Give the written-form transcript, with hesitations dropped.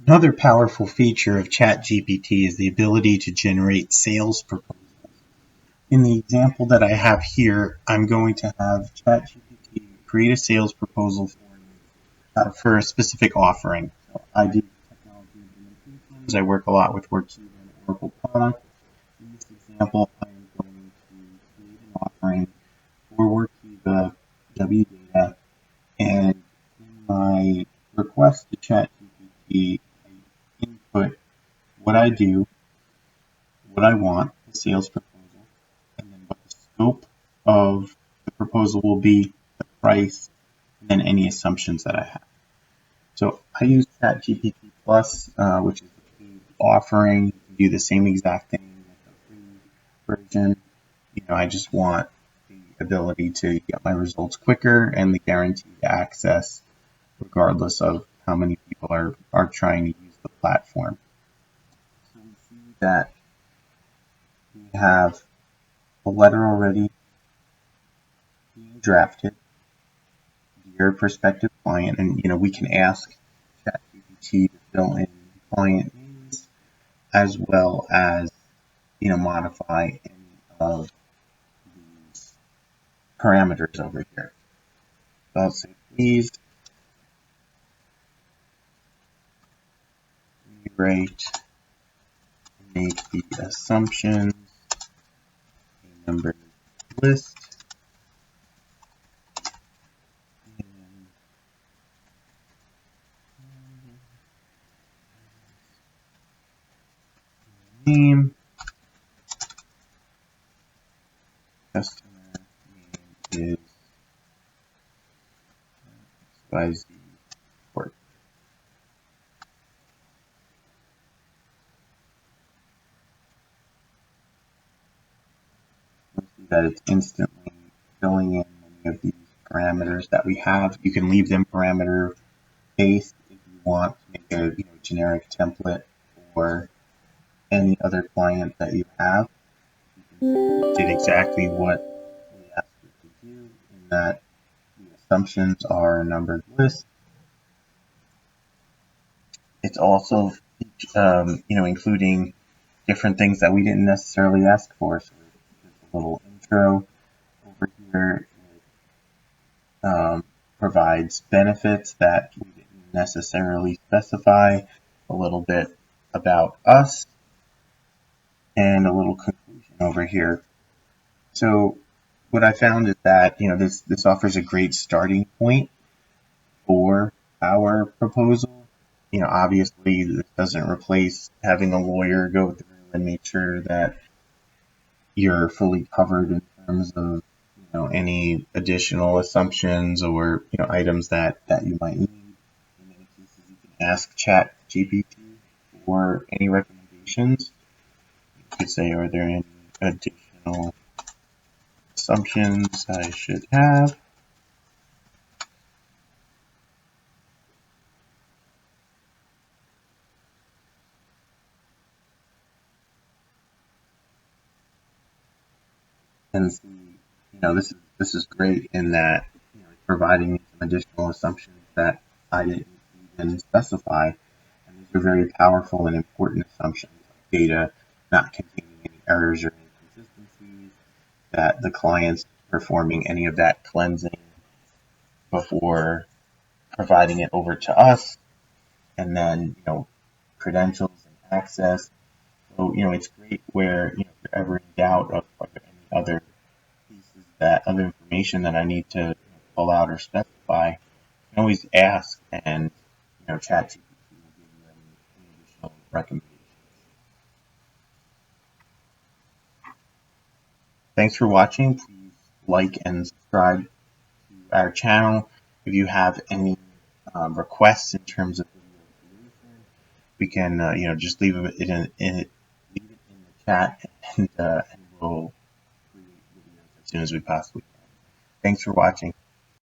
Another powerful feature of ChatGPT is the ability to generate sales proposals. In the example that I have here, I'm going to have ChatGPT create a sales proposal for a specific offering. So I do technology implementations. I work a lot with Workiva and Oracle products. In this example, I am going to create an offering for Workiva WData, and in my request to ChatGPT, I input what I do, what I want, the sales proposal, and then what the scope of the proposal will be, the price, and then any assumptions that I have. So I use ChatGPT Plus, which is the paid offering. You can do the same exact thing with the free version. I just want the ability to get my results quicker and the guaranteed access, regardless of how many people are trying to use the platform. So we see that we have a letter already being drafted, your prospective client, and we can ask ChatGPT to fill in client names as well as modify any of these parameters over here. So I'll say please rewrite and make the assumptions a numbered list. Name, customer name is XYZ Work. You'll see that it's instantly filling in many of these parameters that we have. You can leave them parameter based if you want to make a generic template for any other client that you have. You did exactly what we asked you to do, in that the assumptions are a numbered list. It's also including different things that we didn't necessarily ask for. So there's a little intro over here. It provides benefits that we didn't necessarily specify, a little bit about us, and a little conclusion over here. So what I found is that this offers a great starting point for our proposal. Obviously this doesn't replace having a lawyer go through and make sure that you're fully covered in terms of any additional assumptions or items that you might need. In many cases, you can ask ChatGPT for any recommendations. You could say, are there any additional assumptions I should have? And see, this is great in that it's providing me some additional assumptions that I didn't even specify, and these are very powerful and important assumptions, like data not containing any errors or inconsistencies, that the client's performing any of that cleansing before providing it over to us, and then credentials and access. So it's great where if you're ever in doubt of any other pieces of information that I need to pull out or specify, you can always ask, and ChatGPT will give you any additional recommendations. Thanks for watching. Please like and subscribe to our channel. If you have any requests in terms of video creation, we can just leave it in the chat, and we'll create videos as soon as we possibly can. Thanks for watching.